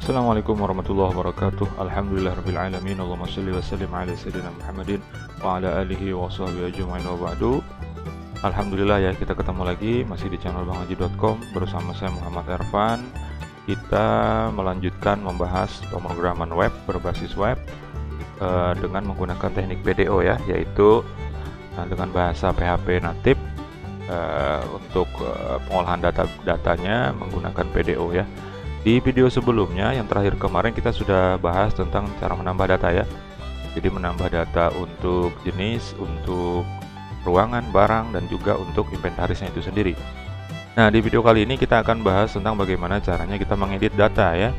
Assalamualaikum warahmatullahi wabarakatuh. Alhamdulillahirrabbilalamin. Allahumma sholli wa sallim ala sayyidina Muhammadin wa ala alihi wa sahbihi ajma'in wa ba'du. Alhamdulillah ya, kita ketemu lagi masih di channel banghaji.com bersama saya Muhammad Ervan. Kita melanjutkan membahas pemrograman web berbasis web dengan menggunakan teknik PDO ya, yaitu dengan bahasa PHP natif untuk pengolahan datanya menggunakan PDO ya. Di video sebelumnya yang terakhir kemarin kita sudah bahas tentang cara menambah data ya. Jadi menambah data untuk jenis, untuk ruangan, barang, dan juga untuk inventarisnya itu sendiri. Nah, di video kali ini kita akan bahas tentang bagaimana caranya kita mengedit data ya.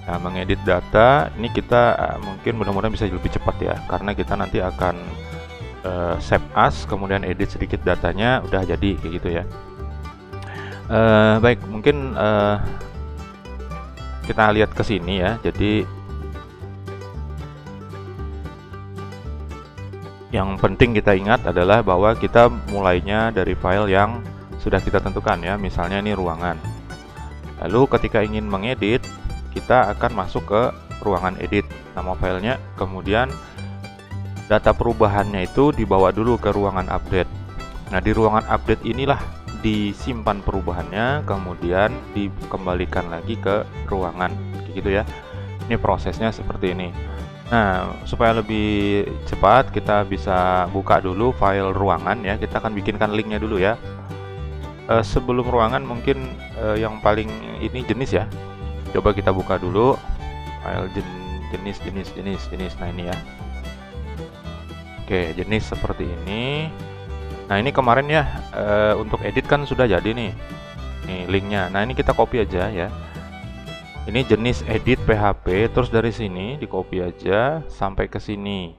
Nah, mengedit data ini kita mungkin mudah-mudahan bisa lebih cepat ya, karena kita nanti akan save as, kemudian edit sedikit datanya, udah jadi kayak gitu ya. Baik, mungkin kita lihat ke sini ya. Jadi yang penting kita ingat adalah bahwa kita mulainya dari file yang sudah kita tentukan ya. Misalnya ini ruangan. Lalu ketika ingin mengedit, kita akan masuk ke ruangan edit, nama filenya, kemudian data perubahannya itu dibawa dulu ke ruangan update. Nah, di ruangan update inilah disimpan perubahannya, kemudian dikembalikan lagi ke ruangan gitu ya. Ini prosesnya seperti ini. Nah, supaya lebih cepat kita bisa buka dulu file ruangan ya. Kita akan bikinkan linknya dulu ya. Sebelum ruangan mungkin yang paling ini jenis ya. Coba kita buka dulu file jenis. Nah, ini ya. Oke, jenis seperti ini. Nah, ini kemarin ya untuk edit kan sudah jadi nih linknya. Nah, ini kita copy aja ya. Ini jenis edit PHP, terus dari sini di copy aja sampai ke sini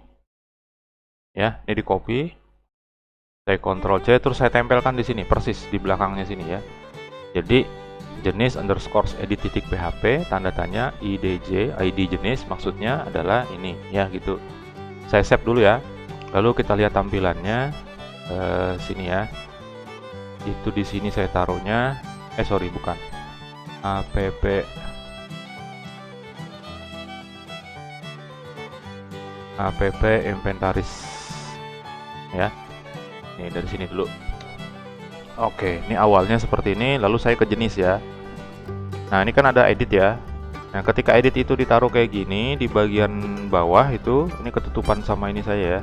ya. Ini di copy, saya Ctrl C, terus saya tempelkan di sini persis di belakangnya sini ya. Jadi jenis underscore edit titik PHP tanda tanya IDJ, ID jenis maksudnya adalah ini ya gitu. Saya save dulu ya. Lalu kita lihat tampilannya. Sini ya, itu di sini saya taruhnya bukan app inventaris ya. Ini dari sini dulu. Oke, ini awalnya seperti ini, lalu saya ke jenis ya. Nah, ini kan ada edit ya. Nah, ketika edit itu ditaruh kayak gini di bagian bawah itu, ini ketutupan sama ini saya ya,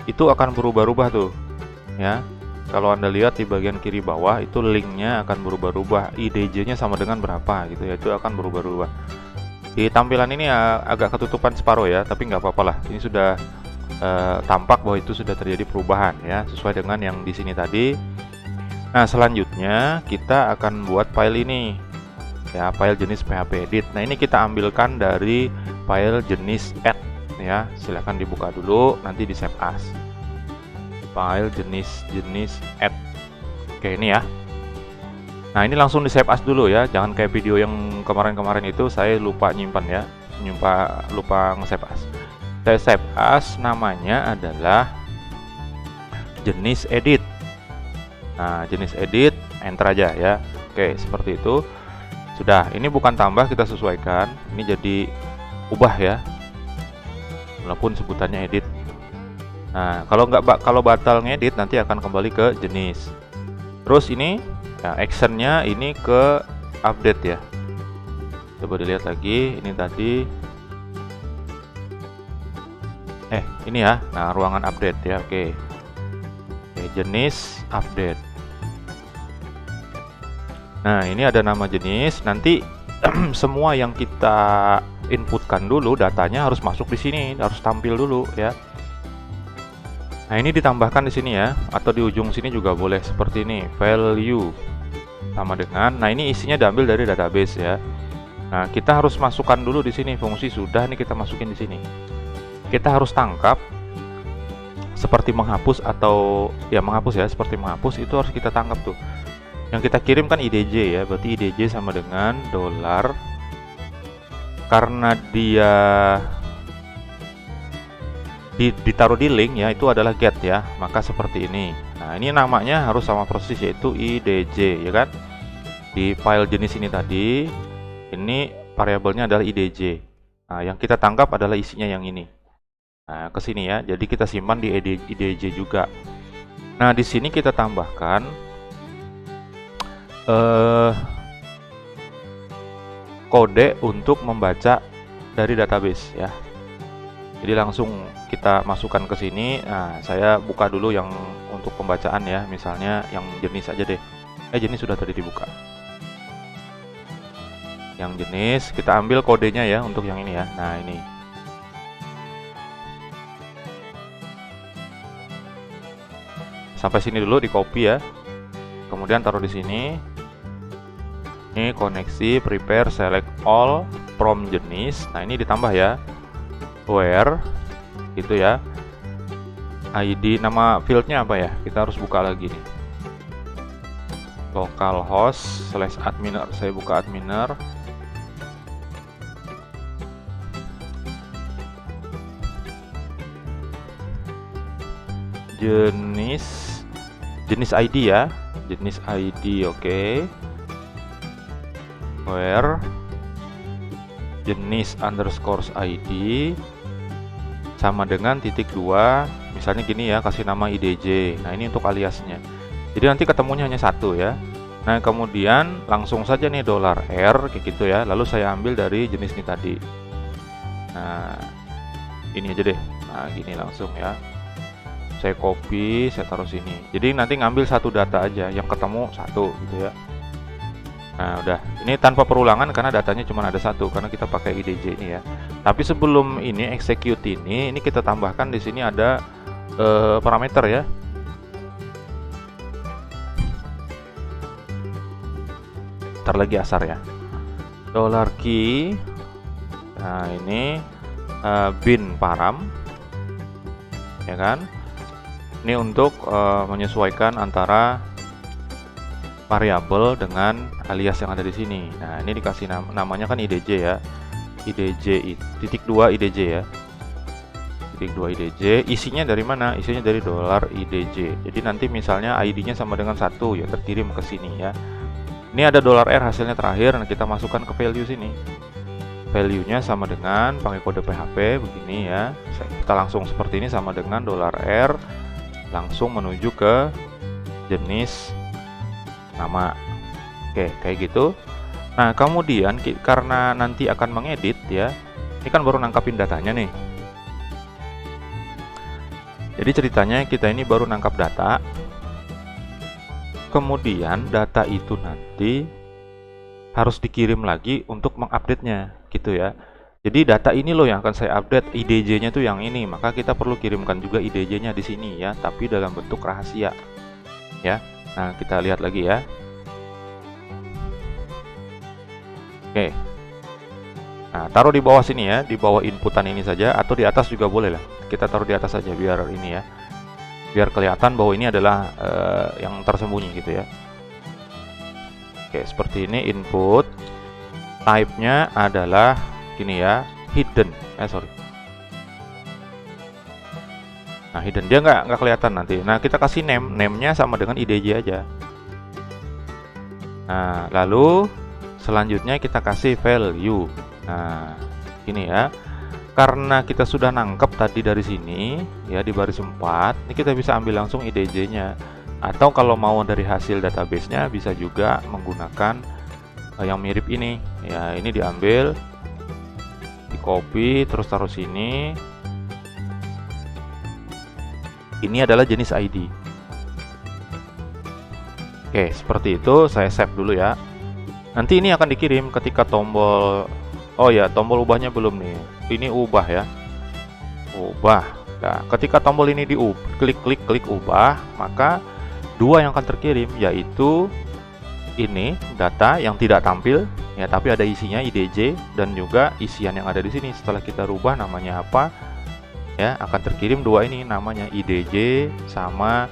itu akan berubah-ubah tuh ya. Kalau Anda lihat di bagian kiri bawah itu linknya akan berubah-ubah, IDJ nya sama dengan berapa gitu ya, itu akan berubah-ubah. Di tampilan ini agak ketutupan separuh ya, tapi nggak apa-apa lah. Ini sudah tampak bahwa itu sudah terjadi perubahan ya, sesuai dengan yang di sini tadi. Nah, selanjutnya kita akan buat file ini ya, file jenis PHP edit. Nah, ini kita ambilkan dari file jenis add ya. Silahkan dibuka dulu, nanti di save as. File jenis add. Oke, ini ya. Nah, ini langsung di save as dulu ya, jangan kayak video yang kemarin-kemarin itu saya lupa nyimpan ya, lupa nge-save as. Saya save as, namanya adalah jenis edit. Nah, jenis edit, enter aja ya. Oke, seperti itu. Sudah, ini bukan tambah, kita sesuaikan. Ini jadi ubah ya, walaupun sebutannya edit. Nah, kalau batal ngedit nanti akan kembali ke jenis. Terus ini ya, actionnya ini ke update ya. Coba dilihat lagi, ini tadi ini ya. Nah, ruangan update ya. Oke, jenis update. Nah, ini ada nama jenis. Nanti semua yang kita inputkan dulu datanya harus masuk di sini, harus tampil dulu ya. Nah, ini ditambahkan di sini ya, atau di ujung sini juga boleh seperti ini, value sama dengan. Nah, ini isinya diambil dari database ya. Nah, kita harus masukkan dulu di sini fungsi sudah, ini kita masukin di sini. Kita harus tangkap seperti menghapus atau ya menghapus ya, seperti menghapus itu harus kita tangkap tuh. Yang kita kirim kan IDJ ya, berarti IDJ sama dengan $. Karena dia ditaruh di link ya, itu adalah get ya, maka seperti ini. Nah, ini namanya harus sama persis, yaitu IDJ ya kan. Di file jenis ini tadi, ini variabelnya adalah IDJ. Nah, yang kita tangkap adalah isinya yang ini. Nah, ke sini ya. Jadi kita simpan di IDJ juga. Nah, di sini kita tambahkan kode untuk membaca dari database ya. Jadi langsung kita masukkan ke sini. Nah, saya buka dulu yang untuk pembacaan ya. Misalnya yang jenis aja deh. Jenis sudah tadi dibuka. Yang jenis kita ambil kodenya ya untuk yang ini ya. Nah, ini. Sampai sini dulu di copy ya. Kemudian taruh di sini. Ini koneksi, prepare, select all from jenis. Nah, ini ditambah ya. Where gitu ya. ID, nama fieldnya apa ya? Kita harus buka lagi nih. Localhost /adminer. Saya buka adminer. Jenis ID ya. Jenis ID, oke. Where jenis underscore ID sama dengan *2, misalnya gini ya, kasih nama IDJ. Nah, ini untuk aliasnya. Jadi nanti ketemunya hanya satu ya. Nah, kemudian langsung saja nih $R kayak gitu ya. Lalu saya ambil dari jenis ini tadi. Nah, ini aja deh. Nah, gini langsung ya. Saya copy, saya taruh sini. Jadi nanti ngambil satu data aja, yang ketemu satu gitu ya. Nah, udah. Ini tanpa perulangan karena datanya cuma ada satu karena kita pakai IDJ ini ya. Tapi sebelum ini execute ini kita tambahkan di sini ada parameter ya. Ntar lagi asar ya. $key. Nah, ini bin param. Ya kan? Ini untuk menyesuaikan antara variabel dengan alias yang ada di sini. Nah, ini dikasih namanya kan IDJ ya. IDJ *2 IDJ ya. *2 IDJ. Isinya dari mana? Isinya dari $IDJ. Jadi nanti misalnya ID-nya sama dengan 1 ya, terkirim ke sini ya. Ini ada $R hasilnya terakhir. Nah, kita masukkan ke value sini. Value-nya sama dengan pakai kode PHP begini ya. Kita langsung seperti ini sama dengan $R langsung menuju ke jenis nama. Oke, kayak gitu. Nah, kemudian karena nanti akan mengedit ya. Ini kan baru nangkapin datanya nih. Jadi ceritanya kita ini baru nangkap data. Kemudian data itu nanti harus dikirim lagi untuk mengupdate-nya gitu ya. Jadi data ini loh yang akan saya update, IDJ-nya tuh yang ini, maka kita perlu kirimkan juga IDJ-nya di sini ya, tapi dalam bentuk rahasia. Ya. Nah, kita lihat lagi ya. Oke. Nah, taruh di bawah sini ya, di bawah inputan ini saja atau di atas juga boleh lah. Kita taruh di atas saja biar ini ya. Biar kelihatan bahwa ini adalah yang tersembunyi gitu ya. Oke, seperti ini input. Type-nya adalah gini ya, hidden. Nah, hidden dia nggak kelihatan nanti. Nah, kita kasih name-nya sama dengan IDJ aja. Nah, lalu selanjutnya kita kasih value. Nah, ini ya. Karena kita sudah nangkep tadi dari sini ya di baris 4, ini kita bisa ambil langsung IDJ-nya. Atau kalau mau dari hasil database-nya bisa juga menggunakan yang mirip ini. Ya, ini diambil, di copy terus taruh sini. Ini adalah jenis ID. Oke, seperti itu. Saya save dulu ya. Nanti ini akan dikirim ketika tombol, oh ya, tombol ubahnya belum nih. Ini ubah ya. Ubah. Nah, ketika tombol ini klik ubah, maka dua yang akan terkirim yaitu ini data yang tidak tampil ya, tapi ada isinya IDJ dan juga isian yang ada di sini. Setelah kita rubah namanya apa ya, akan terkirim dua ini namanya IDJ sama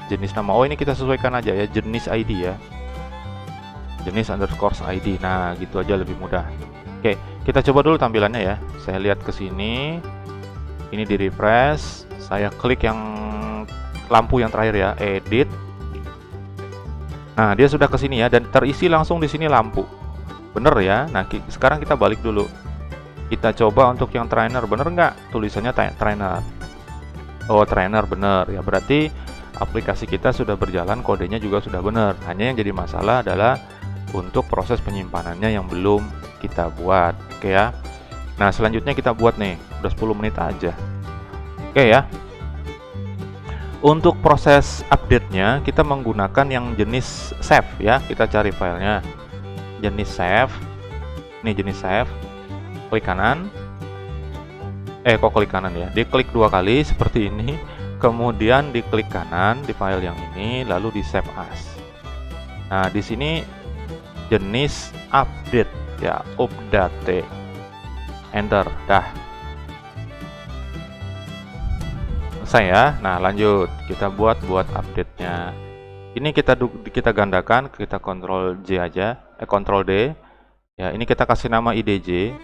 jenis nama. Oh, ini kita sesuaikan aja ya, jenis ID ya, jenis underscore ID. Nah, gitu aja lebih mudah. Oke, kita coba dulu tampilannya ya. Saya lihat ke sini, ini di refresh, saya klik yang lampu yang terakhir ya, edit. Nah, dia sudah ke sini ya, dan terisi langsung di sini lampu. bener ya. Nah, sekarang kita balik dulu. Kita coba untuk yang trainer, bener nggak? Tulisannya trainer. Oh, trainer bener ya. Berarti aplikasi kita sudah berjalan, kodenya juga sudah bener. Hanya yang jadi masalah adalah untuk proses penyimpanannya yang belum kita buat. Oke ya. Nah, selanjutnya kita buat nih. Udah 10 menit aja. Oke ya. Untuk proses update-nya kita menggunakan yang jenis save ya. Kita cari filenya. Jenis save. Ini jenis save. Klik kanan. Kok klik kanan ya? Diklik 2 kali seperti ini. Kemudian diklik kanan di file yang ini, lalu di save as. Nah, di sini jenis update ya, update. Enter. Dah. Selesai ya. Nah, lanjut kita buat update-nya. Ini kita gandakan, kita Ctrl J aja, Ctrl D. Ya, ini kita kasih nama IDJ.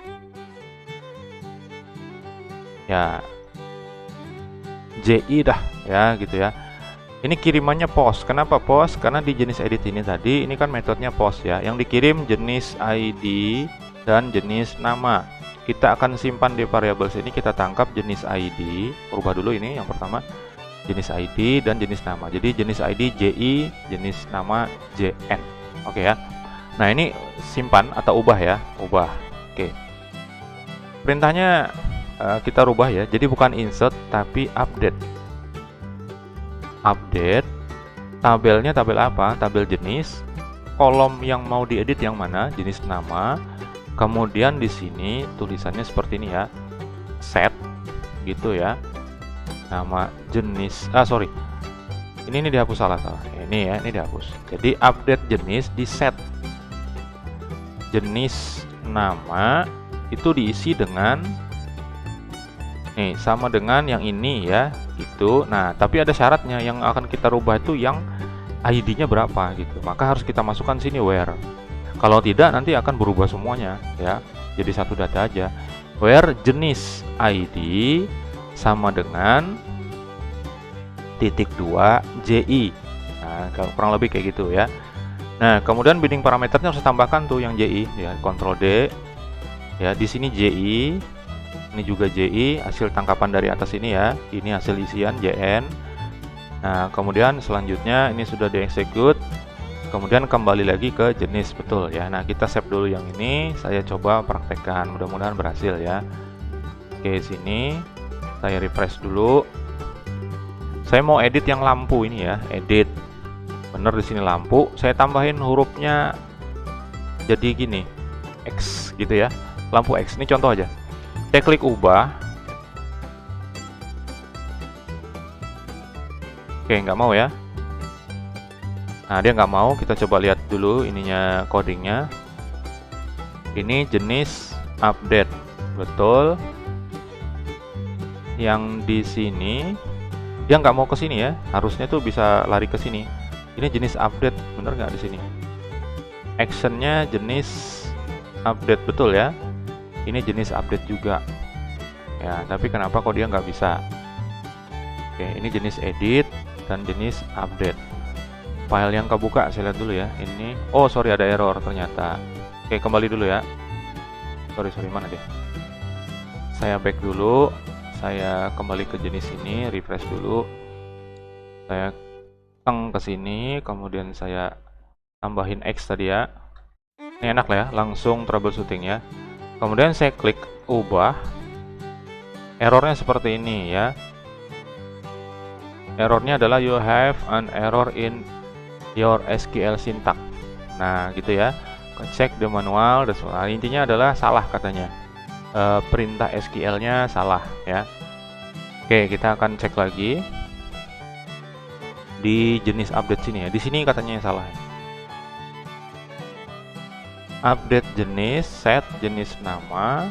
Ya, JI dah ya, gitu ya. Ini kirimannya post. Kenapa post? Karena di jenis edit ini tadi, ini kan metodenya post ya. Yang dikirim jenis ID dan jenis nama. Kita akan simpan di variabel sini, kita tangkap jenis ID. Rubah dulu ini yang pertama, jenis ID dan jenis nama. Jadi jenis ID JI, jenis nama JN. Oke ya. Nah, ini simpan atau ubah ya, ubah. Oke. Perintahnya kita rubah ya. Jadi bukan insert tapi update. Update. Tabelnya tabel apa? Tabel jenis. Kolom yang mau diedit yang mana? Jenis nama. Kemudian di sini tulisannya seperti ini ya, set gitu ya, nama jenis, ini dihapus, salah ini ya, ini dihapus. Jadi update jenis di set, jenis nama itu diisi dengan nih sama dengan yang ini ya, gitu. Nah, tapi ada syaratnya, yang akan kita rubah itu yang ID-nya berapa gitu, maka harus kita masukkan sini where. Kalau tidak nanti akan berubah semuanya ya. Jadi satu data aja. Where jenis ID sama dengan .2 JI. Nah, kurang lebih kayak gitu ya. Nah, kemudian binding parameternya harus tambahkan tuh yang JI ya, Ctrl D. Ya, di sini JI. Ini juga JI, hasil tangkapan dari atas ini ya. Ini hasil isian JN. Nah, kemudian selanjutnya ini sudah dieksekut. Kemudian kembali lagi ke jenis, betul ya. Nah, kita save dulu yang ini, saya coba praktekkan, mudah-mudahan berhasil ya. Oke, sini saya refresh dulu. Saya mau edit yang lampu ini ya, edit. Bener di sini lampu, saya tambahin hurufnya jadi gini, X gitu ya. Lampu X, ini contoh aja. Saya klik ubah. Oke, nggak mau ya. Nah, dia nggak mau, kita coba lihat dulu ininya, codingnya. Ini jenis update, betul. Yang di sini dia nggak mau ke sini ya, harusnya tuh bisa lari ke sini. Ini jenis update, bener nggak di sini? Actionnya jenis update, betul ya. Ini jenis update juga. Ya, tapi kenapa kok dia nggak bisa? Oke, ini jenis edit dan jenis update. File yang kebuka saya lihat dulu ya. Ini, oh sorry, ada error ternyata. Oke, kembali dulu ya. Sorry, mana dia? Saya back dulu. Saya kembali ke jenis ini, refresh dulu. Saya ke sini, kemudian saya tambahin X tadi ya. Ini enak lah ya, langsung troubleshooting ya. Kemudian saya klik ubah. Errornya seperti ini ya. Errornya adalah you have an error in your SQL syntax. Nah, gitu ya. Cek the manual. Nah, intinya adalah salah katanya. Perintah SQL-nya salah ya. Oke, kita akan cek lagi di jenis update sini ya. Di sini katanya yang salah. Update jenis, set jenis nama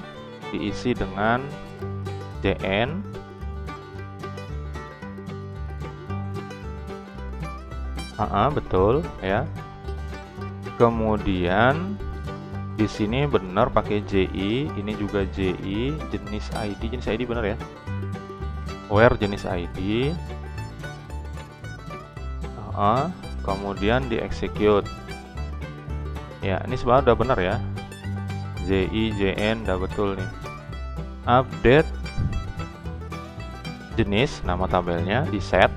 diisi dengan JN. Betul ya. Kemudian di sini benar pakai JI, ini juga JI, jenis ID benar ya. Where jenis ID. Kemudian di execute. Ya, ini sebenarnya udah benar ya. JI, JN, udah betul nih. Update jenis nama tabelnya di set.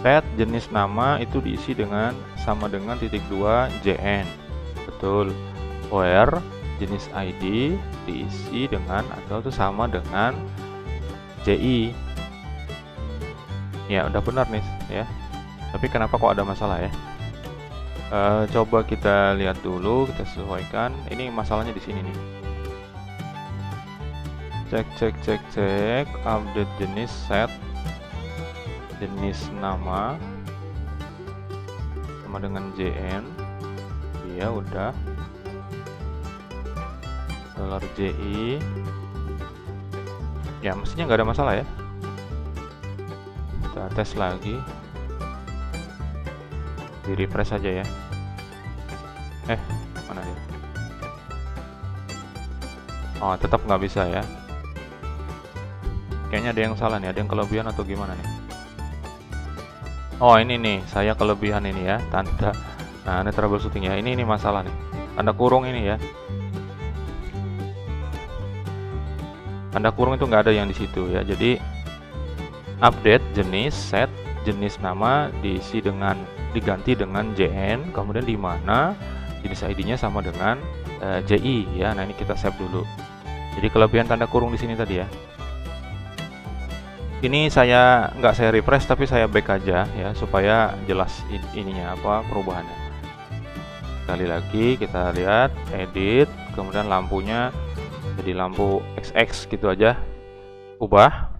Set jenis nama itu diisi dengan sama dengan -2 JN. Betul. Where jenis ID diisi dengan atau itu sama dengan JI. Ya, udah benar nih ya. Tapi kenapa kok ada masalah ya? Coba kita lihat dulu, kita sesuaikan. Ini masalahnya di sini nih. Cek. Update jenis set. Jenis nama sama dengan JN. Iya, udah. $JI. Ya, mestinya nggak ada masalah ya. Kita tes lagi. Di refresh saja ya. Mana dia? Oh, tetap nggak bisa ya. Kayaknya ada yang salah nih, ada yang kelebihan atau gimana nih? Oh, ini nih, saya kelebihan ini ya, tanda. Nah, ini troubleshooting ya. Ini masalah nih. Tanda kurung ini ya. Tanda kurung itu nggak ada yang di situ ya. Jadi update jenis set jenis nama diganti dengan JN, kemudian di mana jenis ID-nya sama dengan JI ya. Nah, ini kita save dulu. Jadi kelebihan tanda kurung di sini tadi ya. Ini nggak saya refresh tapi saya back aja ya supaya jelas ininya apa perubahannya. Sekali lagi kita lihat edit, kemudian lampunya jadi lampu XX gitu aja, ubah.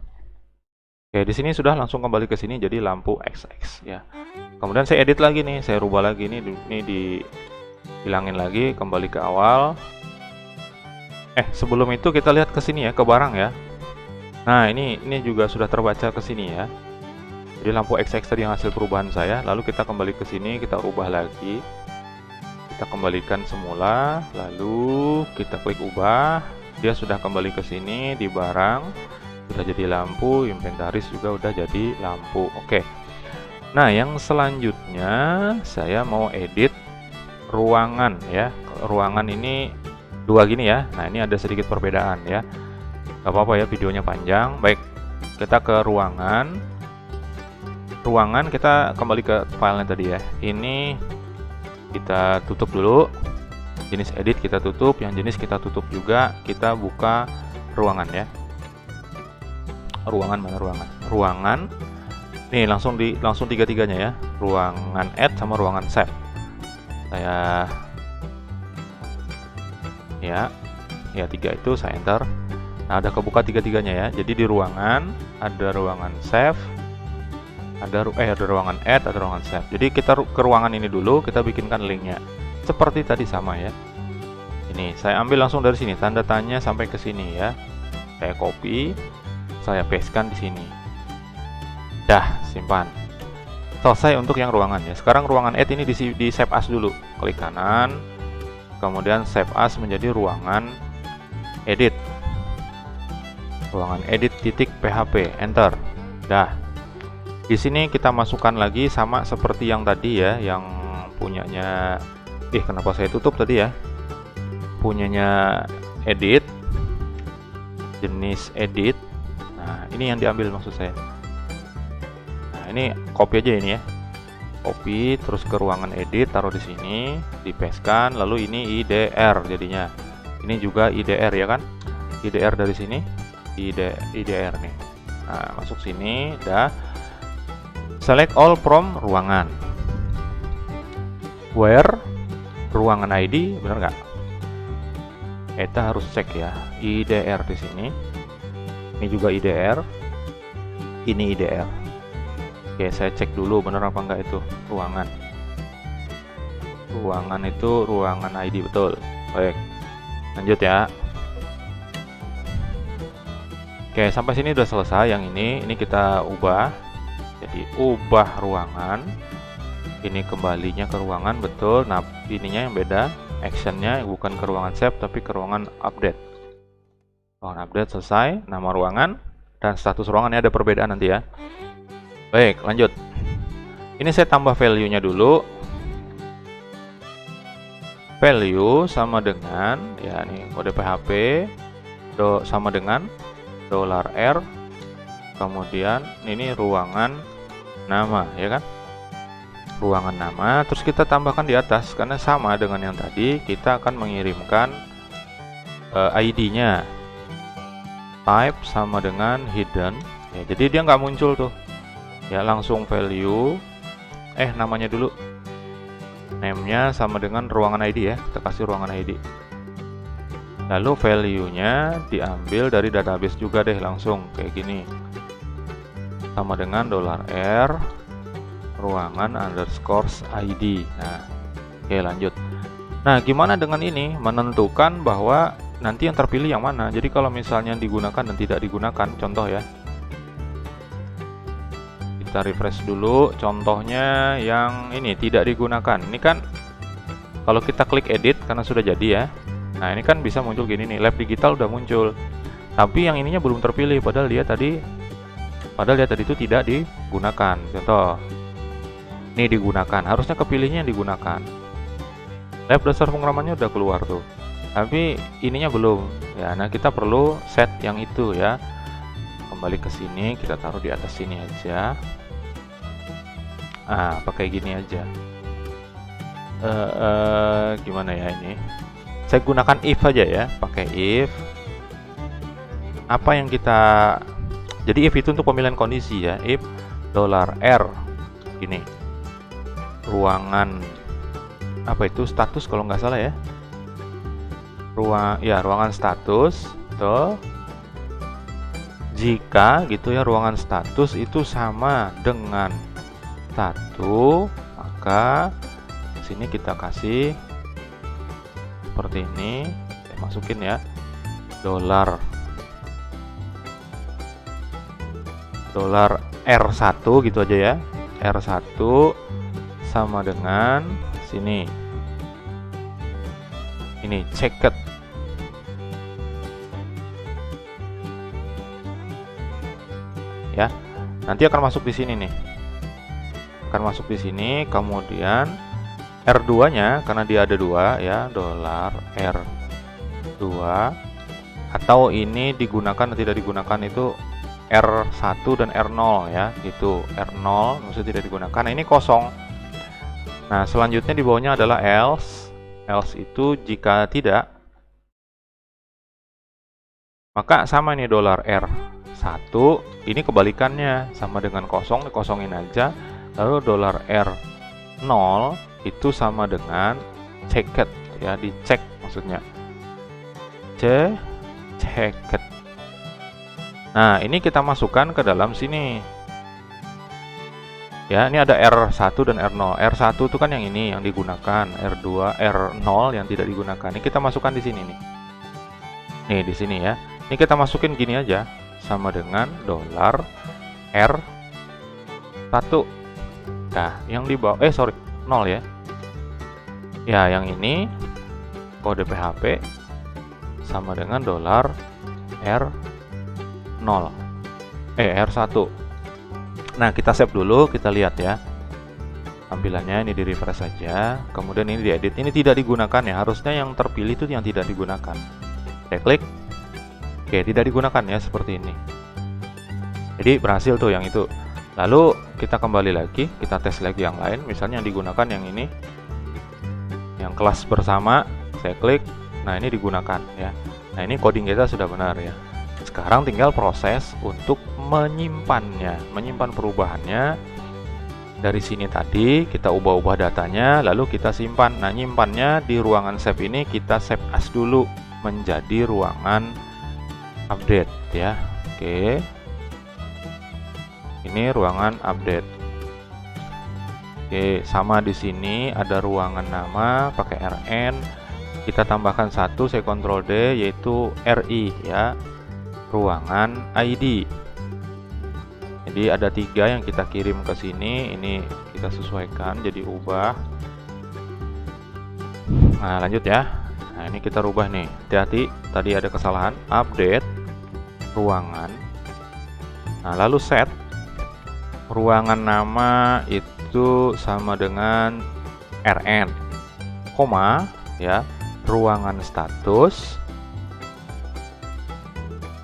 Oke, di sini sudah langsung kembali ke sini jadi lampu XX ya. Kemudian saya edit lagi nih, saya rubah lagi ini dihilangin lagi, kembali ke awal. Sebelum itu kita lihat ke sini ya, ke barang ya. Nah, ini juga sudah terbaca ke sini ya. Jadi lampu XX tadi yang hasil perubahan saya, lalu kita kembali ke sini, kita ubah lagi. Kita kembalikan semula, lalu kita klik ubah. Dia sudah kembali ke sini di barang, sudah jadi lampu, inventaris juga udah jadi lampu. Oke. Nah, yang selanjutnya saya mau edit ruangan ya. Ruangan ini dua gini ya. Nah, ini ada sedikit perbedaan ya. Gak apa-apa ya, videonya panjang. Baik, kita ke ruangan. Ruangan kita kembali ke filenya tadi ya. Ini kita tutup dulu. Jenis edit kita tutup, yang jenis kita tutup juga. Kita buka ruangan ya. Ruangan mana ruangan? Ruangan. Nih langsung tiga-tiganya ya. Ruangan add sama ruangan save. Saya ya 3 itu saya enter. Nah, ada kebuka tiga-tiganya ya. Jadi di ruangan ada ruangan save, ada ruangan add, ada ruangan save. Jadi kita ke ruangan ini dulu, kita bikinkan linknya. Seperti tadi sama ya. Ini saya ambil langsung dari sini, tanda tanya sampai ke sini ya. Saya copy, saya pastekan di sini. Dah, simpan. Selesai untuk yang ruangan ya. Sekarang ruangan add ini di save as dulu. Klik kanan, kemudian save as menjadi ruangan edit. Ruangan edit .php, enter. Dah. Di sini kita masukkan lagi sama seperti yang tadi ya, yang punyanya kenapa saya tutup tadi ya? Punyanya edit, jenis edit. Nah, ini yang diambil maksud saya. Nah, ini copy aja ini ya. Copy terus ke ruangan edit, taruh di sini, dipastekan, lalu ini IDR jadinya. Ini juga IDR ya kan? IDR dari sini. IDR nih. Nah, masuk sini, dah. Select all from ruangan. Where ruangan ID, benar nggak? Kita harus cek ya. IDR di sini. Ini juga IDR. Ini IDR. Oke, saya cek dulu benar apa enggak itu ruangan. Ruangan itu ruangan ID betul. Baik. Lanjut ya. Oke, sampai sini udah selesai. Yang ini kita ubah. Jadi ubah ruangan. Ini kembalinya ke ruangan, betul. Nah, ininya yang beda. Actionnya bukan ke ruangan save, tapi ke ruangan update. Ruangan update selesai. Nama ruangan dan status ruangannya ada perbedaan nanti ya. Baik, lanjut. Ini saya tambah value-nya dulu. value sama dengan ya nih kode PHP sama dengan $R, kemudian ini ruangan nama ya kan, ruangan nama, terus kita tambahkan di atas karena sama dengan yang tadi, kita akan mengirimkan ID-nya. Type sama dengan hidden ya, jadi dia nggak muncul tuh ya, langsung value namanya dulu, name-nya sama dengan ruangan ID ya, kita kasih ruangan ID. Lalu value-nya diambil dari database juga deh, langsung kayak gini, sama dengan $R ruangan underscores ID. Nah, oke lanjut. Nah, gimana dengan ini? Menentukan bahwa nanti yang terpilih yang mana. Jadi kalau misalnya digunakan dan tidak digunakan, contoh ya. Kita refresh dulu, contohnya yang ini tidak digunakan. Ini kan kalau kita klik edit karena sudah jadi ya. Nah, ini kan bisa muncul gini nih, lab digital udah muncul. Tapi yang ininya belum terpilih padahal dia tadi itu tidak digunakan. Contoh. Ini digunakan, harusnya kepilihnya yang digunakan. Lab dasar pengeramannya udah keluar tuh. Tapi ininya belum. Ya, nah kita perlu set yang itu ya. Kembali ke sini, kita taruh di atas sini aja. Pakai gini aja. Gimana ya ini? Saya gunakan if aja ya, pakai if. Apa yang kita, jadi if itu untuk pemilihan kondisi ya, if $R gini, ruangan apa itu status kalau nggak salah ya, ruangan status tuh, jika gitu ya ruangan status itu sama dengan 1, maka sini kita kasih seperti ini, masukin ya $R1 gitu aja ya, R1 sama dengan sini ini checked ya, nanti akan masuk di sini nih, akan masuk di sini. Kemudian R2 nya karena dia ada 2 ya, $R2, atau ini digunakan atau tidak digunakan itu R1 dan R0 ya, gitu. R0 maksudnya tidak digunakan. Nah, ini kosong. Nah, selanjutnya di bawahnya adalah else. Else itu jika tidak, maka sama ini $R1, ini kebalikannya sama dengan kosong, dikosongin aja. Lalu $R0 itu sama dengan checked ya, dicek maksudnya. Checked. Nah, ini kita masukkan ke dalam sini. Ya, ini ada R1 dan R0. R1 itu kan yang ini yang digunakan, R0 yang tidak digunakan. Ini kita masukkan di sini nih. Nih di sini ya. Ini kita masukin gini aja, sama dengan $R1. Nah, yang di bawah 0 ya. Ya, yang ini kode PHP sama dengan $R0. R1. Nah, kita save dulu, kita lihat ya tampilannya. Ini di refresh saja, kemudian ini diedit. Ini tidak digunakan ya, harusnya yang terpilih itu yang tidak digunakan. Saya klik, oke, tidak digunakan ya, seperti ini. Jadi berhasil tuh yang itu. Lalu kita kembali lagi, kita tes lagi yang lain. Misalnya yang digunakan yang ini, yang kelas bersama. Saya klik, nah ini digunakan ya. Nah, ini coding kita sudah benar ya. Sekarang tinggal proses untuk menyimpannya, menyimpan perubahannya. Dari sini tadi kita ubah-ubah datanya, lalu kita simpan. Nah, nyimpannya di ruangan save ini kita save as dulu menjadi ruangan update ya. Oke. Ini ruangan update. Oke, sama di sini ada ruangan nama pakai RN. Kita tambahkan 1, saya Ctrl D, yaitu RI ya. Ruangan ID. Jadi ada 3 yang kita kirim ke sini. Ini kita sesuaikan, jadi ubah. Nah, lanjut ya. Nah, ini kita rubah nih. Hati-hati, tadi ada kesalahan. Update ruangan. Nah, lalu set ruangan nama itu sama dengan RN, koma ya. Ruangan status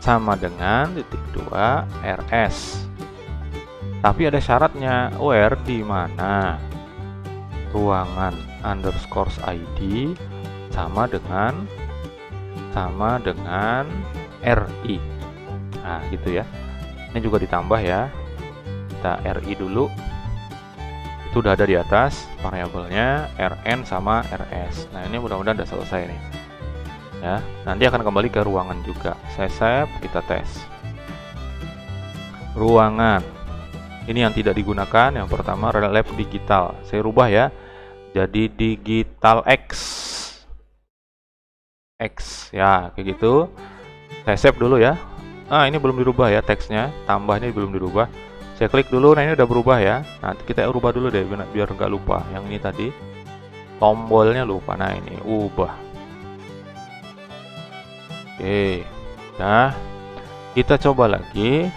sama dengan titik 2 rs. Tapi ada syaratnya, where di mana ruangan underscore id sama dengan ri. Nah, gitu ya. Ini juga ditambah ya. Kita ri dulu. Itu udah ada di atas variabelnya rn sama rs. Nah, ini mudah-mudahan udah selesai nih. Ya, nanti akan kembali ke ruangan juga. Saya save, kita tes. Ruangan. Ini yang tidak digunakan. Yang pertama lab digital. Saya rubah ya. Jadi digital X ya, kayak gitu. Saya save dulu ya. Nah, ini belum dirubah ya teksnya, tambahnya belum dirubah. Saya klik dulu. Nah, ini udah berubah ya. Nanti kita ubah dulu deh biar nggak lupa. Yang ini tadi tombolnya lupa. Nah, ini ubah. Oke. Nah, kita coba lagi.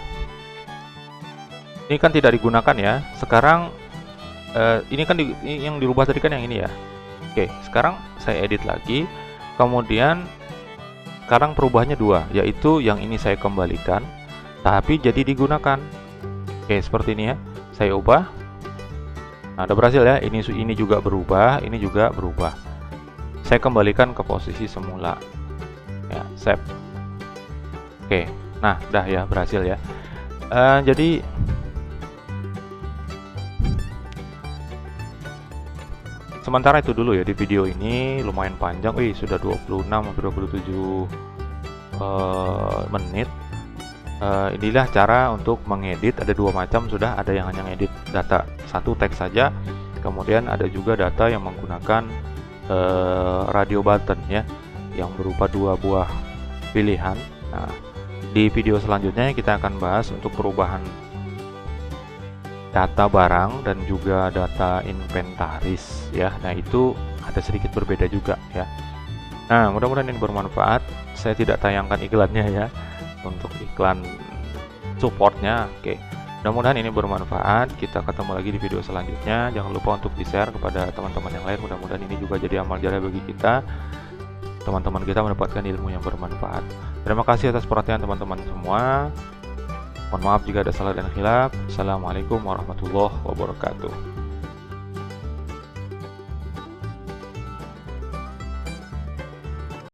Ini kan tidak digunakan ya. Sekarang ini kan yang dirubah tadi kan yang ini ya. Oke, sekarang saya edit lagi. Kemudian sekarang perubahannya dua, yaitu yang ini saya kembalikan, tapi jadi digunakan. Oke, seperti ini ya. Saya ubah. Nah, udah berhasil ya. Ini juga berubah, ini juga berubah. Saya kembalikan ke posisi semula. Ya, save. Oke, nah, udah ya, berhasil ya. Jadi sementara itu dulu ya di video ini, lumayan panjang. Sudah 26 sampai 27 menit. Inilah cara untuk mengedit. Ada dua macam, sudah ada yang hanya ngedit data satu teks saja, kemudian ada juga data yang menggunakan radio button ya, yang berupa dua buah pilihan. Nah, di video selanjutnya kita akan bahas untuk perubahan data barang dan juga data inventaris ya. Nah, itu ada sedikit berbeda juga ya. Nah, mudah-mudahan ini bermanfaat. Saya tidak tayangkan iklannya ya, untuk iklan supportnya. Oke, mudah-mudahan ini bermanfaat. Kita ketemu lagi di video selanjutnya. Jangan lupa untuk di-share kepada teman-teman yang lain. Mudah-mudahan ini juga jadi amal jariah bagi kita, teman-teman kita mendapatkan ilmu yang bermanfaat. Terima kasih atas perhatian teman-teman semua. Mohon maaf jika ada salah dan khilaf. Assalamualaikum warahmatullahi wabarakatuh.